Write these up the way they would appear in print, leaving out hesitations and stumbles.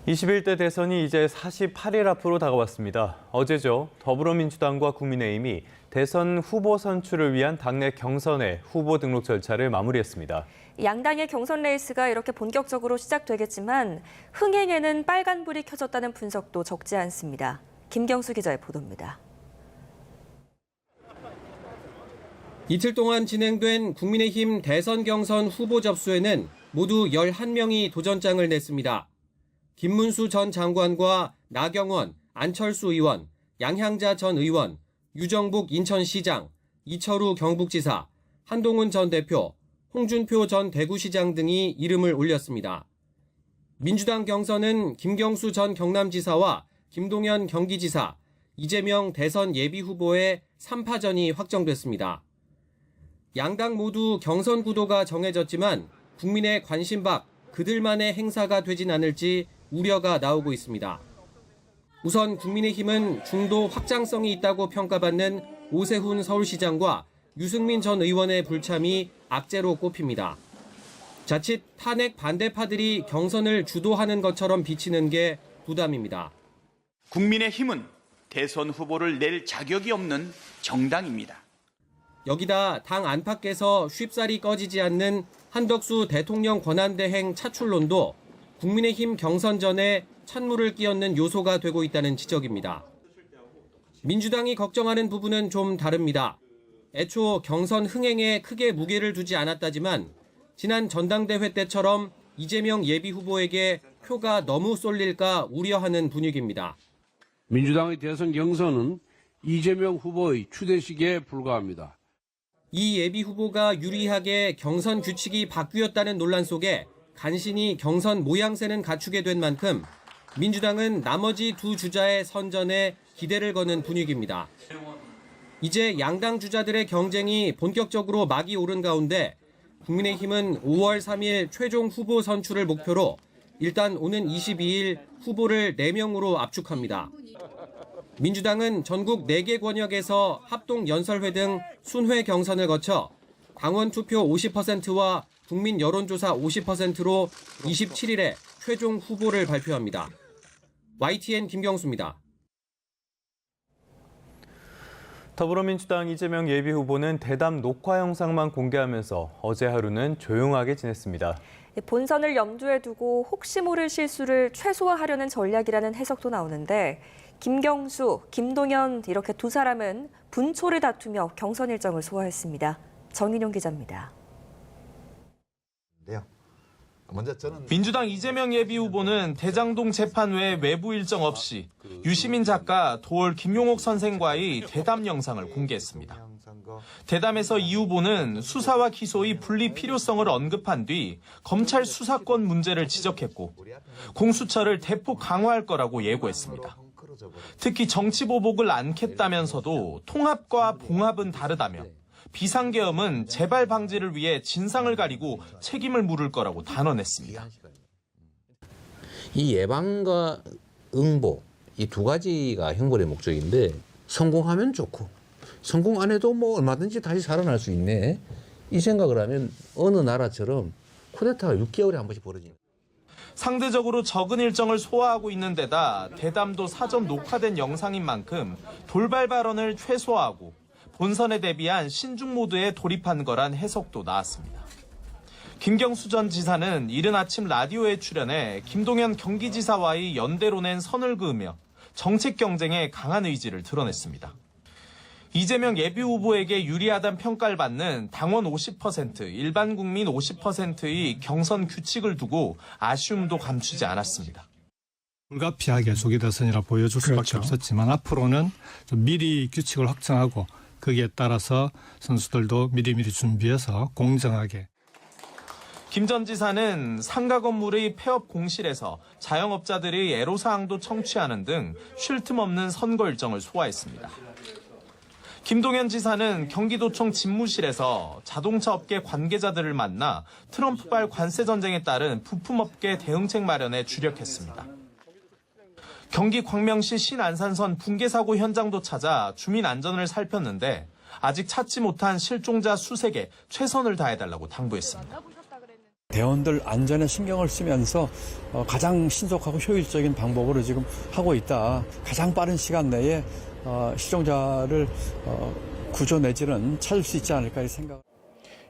(21대) 대선이 이제 48일 앞으로 다가왔습니다. 어제죠. 더불어민주당과 국민의힘이 대선 후보 선출을 위한 당내 경선의 후보 등록 절차를 마무리했습니다. 양당의 경선 레이스가 이렇게 본격적으로 시작되겠지만 흥행에는 빨간불이 켜졌다는 분석도 적지 않습니다. 김경수 기자의 보도입니다. 이틀 동안 진행된 국민의힘 대선 경선 후보 접수에는 모두 11명이 도전장을 냈습니다. 김문수 전 장관과 나경원, 안철수 의원, 양향자 전 의원, 유정북 인천시장, 이철우 경북지사, 한동훈 전 대표, 홍준표 전 대구시장 등이 이름을 올렸습니다. 민주당 경선은 김경수 전 경남지사와 김동연 경기지사, 이재명 대선 예비후보의 3파전이 확정됐습니다. 양당 모두 경선 구도가 정해졌지만 국민의 관심 밖 그들만의 행사가 되진 않을지 우려가 나오고 있습니다. 우선 국민의힘은 중도 확장성이 있다고 평가받는 오세훈 서울시장과 유승민 전 의원의 불참이 악재로 꼽힙니다. 자칫 탄핵 반대파들이 경선을 주도하는 것처럼 비치는 게 부담입니다. 국민의힘은 대선 후보를 낼 자격이 없는 정당입니다. 여기다 당 안팎에서 쉽사리 꺼지지 않는 한덕수 대통령 권한대행 차출론도 국민의힘 경선 전에 찬물을 끼얹는 요소가 되고 있다는 지적입니다. 민주당이 걱정하는 부분은 좀 다릅니다. 애초 경선 흥행에 크게 무게를 두지 않았다지만 지난 전당대회 때처럼 이재명 예비후보에게 표가 너무 쏠릴까 우려하는 분위기입니다. 민주당의 대선 경선은 이재명 후보의 추대식에 불과합니다. 이 예비후보가 유리하게 경선 규칙이 바뀌었다는 논란 속에 간신히 경선 모양새는 갖추게 된 만큼 민주당은 나머지 두 주자의 선전에 기대를 거는 분위기입니다. 이제 양당 주자들의 경쟁이 본격적으로 막이 오른 가운데 국민의힘은 5월 3일 최종 후보 선출을 목표로 일단 오는 22일 후보를 4명으로 압축합니다. 민주당은 전국 4개 권역에서 합동 연설회 등 순회 경선을 거쳐 당원 투표 50%와 국민 여론조사 50%로 27일에 최종 후보를 발표합니다. YTN 김경수입니다. 더불어민주당 이재명 예비후보는 대담 녹화 영상만 공개하면서 어제 하루는 조용하게 지냈습니다. 본선을 염두에 두고 혹시 모를 실수를 최소화하려는 전략이라는 해석도 나오는데 김경수, 김동연 이렇게 두 사람은 분초를 다투며 경선 일정을 소화했습니다. 정인용 기자입니다. 민주당 이재명 예비후보는 대장동 재판 외 외부 일정 없이 유시민 작가, 도올 김용옥 선생과의 대담 영상을 공개했습니다. 대담에서 이 후보는 수사와 기소의 분리 필요성을 언급한 뒤 검찰 수사권 문제를 지적했고 공수처를 대폭 강화할 거라고 예고했습니다. 특히 정치보복을 않겠다면서도 통합과 봉합은 다르다며 비상계엄은 재발 방지를 위해 진상을 가리고 책임을 물을 거라고 단언했습니다. 이 예방과 응보, 이 두 가지가 형벌의 목적인데 성공하면 좋고 성공 안 해도 뭐 얼마든지 다시 살아날 수 있네. 이 생각을 하면 어느 나라처럼 쿠데타가 6개월에 한 번씩 벌어집니다. 상대적으로 적은 일정을 소화하고 있는 데다 대담도 사전 녹화된 영상인 만큼 돌발 발언을 최소화하고 본선에 대비한 신중 모드에 돌입한 거란 해석도 나왔습니다. 김경수 전 지사는 이른 아침 라디오에 출연해 김동연 경기지사와의 연대로 낸 선을 그으며 정책 경쟁에 강한 의지를 드러냈습니다. 이재명 예비후보에게 유리하다는 평가를 받는 당원 50%, 일반 국민 50%의 경선 규칙을 두고 아쉬움도 감추지 않았습니다. 불가피하게 조기 대선이라 보여줄 수밖에 없었지만 앞으로는 좀 미리 규칙을 확정하고 거기에 따라서 선수들도 미리미리 준비해서 공정하게. 김 전 지사는 상가 건물의 폐업 공실에서 자영업자들의 애로사항도 청취하는 등 쉴 틈 없는 선거 일정을 소화했습니다. 김동연 지사는 경기도청 집무실에서 자동차 업계 관계자들을 만나 트럼프발 관세 전쟁에 따른 부품업계 대응책 마련에 주력했습니다. 경기 광명시 신안산선 붕괴 사고 현장도 찾아 주민 안전을 살폈는데 아직 찾지 못한 실종자 수색에 최선을 다해달라고 당부했습니다. 대원들 안전에 신경을 쓰면서 가장 신속하고 효율적인 방법으로 지금 하고 있다. 가장 빠른 시간 내에 실종자를 구조 내지는 찾을 수 있지 않을까 생각.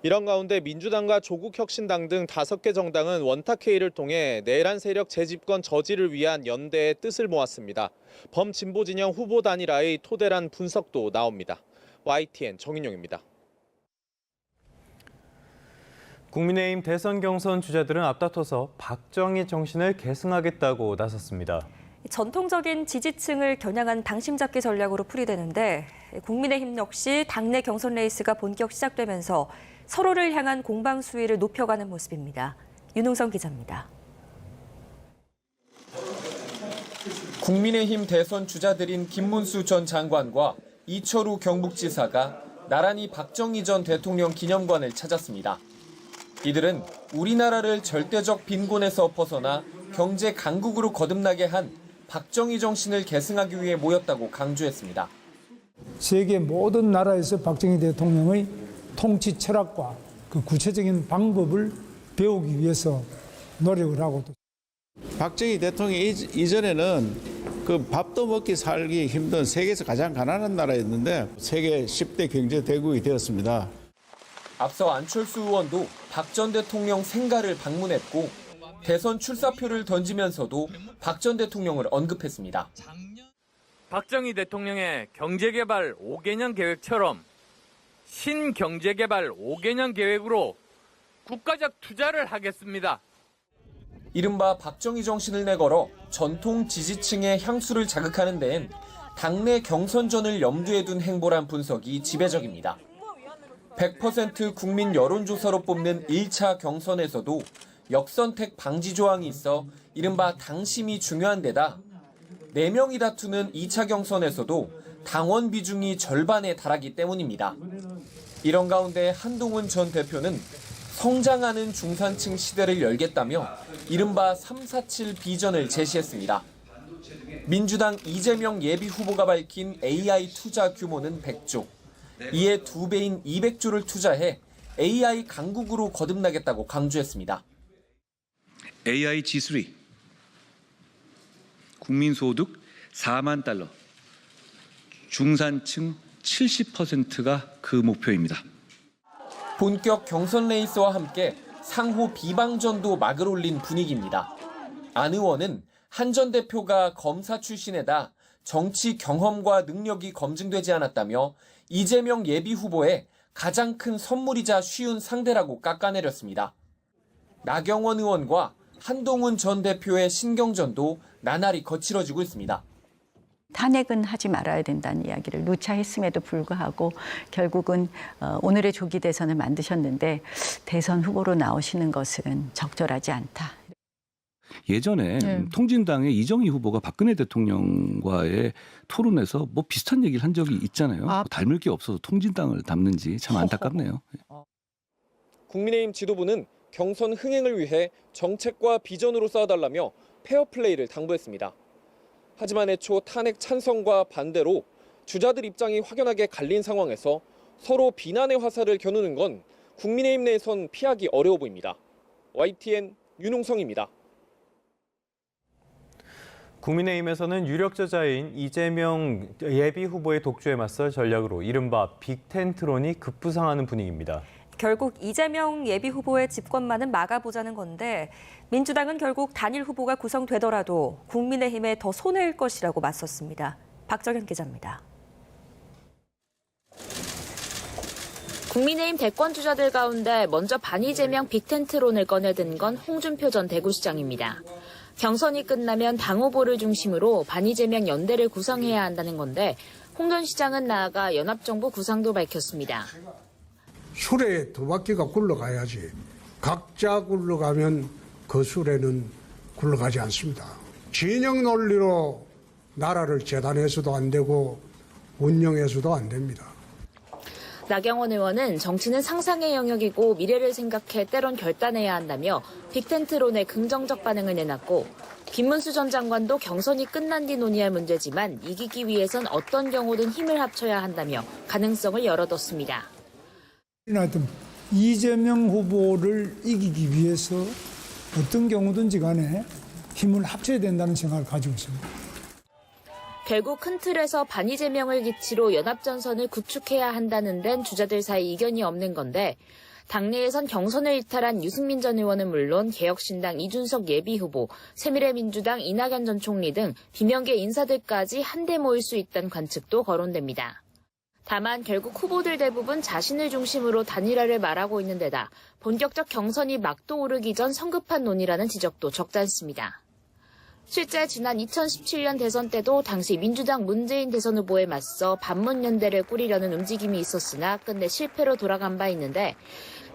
이런 가운데 민주당과 조국혁신당 등 5개 정당은 원탁회의를 통해 내란 세력 재집권 저지를 위한 연대의 뜻을 모았습니다. 범진보 진영 후보 단일화의 토대란 분석도 나옵니다. YTN 정인용입니다. 국민의힘 대선 경선 주자들은 앞다퉈서 박정희 정신을 계승하겠다고 나섰습니다. 전통적인 지지층을 겨냥한 당심 잡기 전략으로 풀이되는데 국민의힘 역시 당내 경선 레이스가 본격 시작되면서 서로를 향한 공방 수위를 높여가는 모습입니다. 윤웅선 기자입니다. 국민의힘 대선 주자들인 김문수 전 장관과 이철우 경북지사가 나란히 박정희 전 대통령 기념관을 찾았습니다. 이들은 우리나라를 절대적 빈곤에서 벗어나 경제 강국으로 거듭나게 한 박정희 정신을 계승하기 위해 모였다고 강조했습니다. 세계 모든 나라에서 박정희 대통령의 통치 철학과 그 구체적인 방법을 배우기 위해서 노력을 하고 박정희 대통령 이전에는 그 밥도 먹기 살기 힘든 세계에서 가장 가난한 나라였는데 세계 10대 경제 대국이 되었습니다. 앞서 안철수 의원도 박 전 대통령 생가를 방문했고 대선 출사표를 던지면서도 박 전 대통령을 언급했습니다. 박정희 대통령의 경제개발 5개년 계획처럼 신경제개발 5개년 계획으로 국가적 투자를 하겠습니다. 이른바 박정희 정신을 내걸어 전통 지지층의 향수를 자극하는 데엔 당내 경선전을 염두에 둔 행보란 분석이 지배적입니다. 100% 국민 여론조사로 뽑는 1차 경선에서도 역선택 방지 조항이 있어 이른바 당심이 중요한 데다 4명이 다투는 2차 경선에서도 당원 비중이 절반에 달하기 때문입니다. 이런 가운데 한동훈 전 대표는 성장하는 중산층 시대를 열겠다며 이른바 347 비전을 제시했습니다. 민주당 이재명 예비 후보가 밝힌 AI 투자 규모는 100조. 이에 2배인 200조를 투자해 AI 강국으로 거듭나겠다고 강조했습니다. AI G3, 국민소득 4만 달러, 중산층 70%가 그 목표입니다. 본격 경선 레이스와 함께 상호 비방전도 막을 올린 분위기입니다. 안 의원은 한 전 대표가 검사 출신에다 정치 경험과 능력이 검증되지 않았다며 이재명 예비 후보의 가장 큰 선물이자 쉬운 상대라고 깎아내렸습니다. 나경원 의원과 한동훈 전 대표의 신경전도 나날이 거칠어지고 있습니다. 탄핵은 하지 말아야 된다는 이야기를 누차 했음에도 불구하고 결국은 오늘의 조기 대선을 만드셨는데 대선 후보로 나오시는 것은 적절하지 않다. 예전에 통진당의 이정희 후보가 박근혜 대통령과의 토론에서 뭐 비슷한 얘기를 한 적이 있잖아요. 닮을 게 없어서 통진당을 닮는지 참 안타깝네요. 국민의힘 지도부는 경선 흥행을 위해 정책과 비전으로 싸워달라며 페어플레이를 당부했습니다. 하지만 애초 탄핵 찬성과 반대로 주자들 입장이 확연하게 갈린 상황에서 서로 비난의 화살을 겨누는 건 국민의힘 내에선 피하기 어려워 보입니다. YTN 윤홍성입니다. 국민의힘에서는 유력 저자인 이재명 예비 후보의 독주에 맞설 전략으로 이른바 빅텐트론이 급부상하는 분위기입니다. 결국 이재명 예비 후보의 집권만은 막아보자는 건데 민주당은 결국 단일 후보가 구성되더라도 국민의힘에 더 손해일 것이라고 맞섰습니다. 박정현 기자입니다. 국민의힘 대권 주자들 가운데 먼저 반이재명 빅텐트론을 꺼내든 건 홍준표 전 대구시장입니다. 경선이 끝나면 당 후보를 중심으로 반이재명 연대를 구성해야 한다는 건데 홍 전 시장은 나아가 연합정부 구상도 밝혔습니다. 수레 두 바퀴가 굴러가야지 각자 굴러가면 그 수레는 굴러가지 않습니다. 진영 논리로 나라를 재단해서도 안 되고 운영해서도 안 됩니다. 나경원 의원은 정치는 상상의 영역이고 미래를 생각해 때론 결단해야 한다며 빅텐트론에 긍정적 반응을 내놨고 김문수 전 장관도 경선이 끝난 뒤 논의할 문제지만 이기기 위해선 어떤 경우든 힘을 합쳐야 한다며 가능성을 열어뒀습니다. 하여튼 이재명 후보를 이기기 위해서 어떤 경우든지 간에 힘을 합쳐야 된다는 생각을 가지고 있습니다. 결국 큰 틀에서 반이재명을 기치로 연합전선을 구축해야 한다는 데는 주자들 사이 이견이 없는 건데 당내에선 경선을 이탈한 유승민 전 의원은 물론 개혁신당 이준석 예비후보, 새미래민주당 이낙연 전 총리 등 비명계 인사들까지 한데 모일 수 있다는 관측도 거론됩니다. 다만 결국 후보들 대부분 자신을 중심으로 단일화를 말하고 있는 데다 본격적 경선이 막도 오르기 전 성급한 논의라는 지적도 적지 않습니다. 실제 지난 2017년 대선 때도 당시 민주당 문재인 대선 후보에 맞서 반문연대를 꾸리려는 움직임이 있었으나 끝내 실패로 돌아간 바 있는데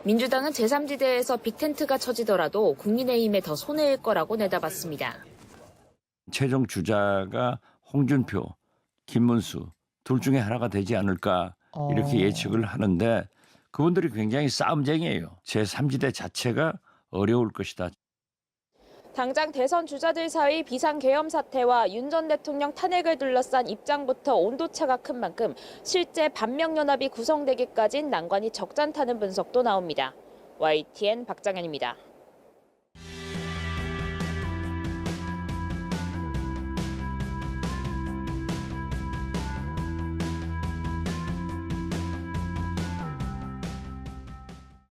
민주당은 제3지대에서 빅텐트가 쳐지더라도 국민의힘에 더 손해일 거라고 내다봤습니다. 최종 주자가 홍준표, 김문수 둘 중에 하나가 되지 않을까 이렇게 예측을 하는데 그분들이 굉장히 싸움쟁이에요. 제3지대 자체가 어려울 것이다. 당장 대선 주자들 사이 비상계엄 사태와 윤 전 대통령 탄핵을 둘러싼 입장부터 온도차가 큰 만큼 실제 반명연합이 구성되기까진 난관이 적잖다는 분석도 나옵니다. YTN 박장현입니다.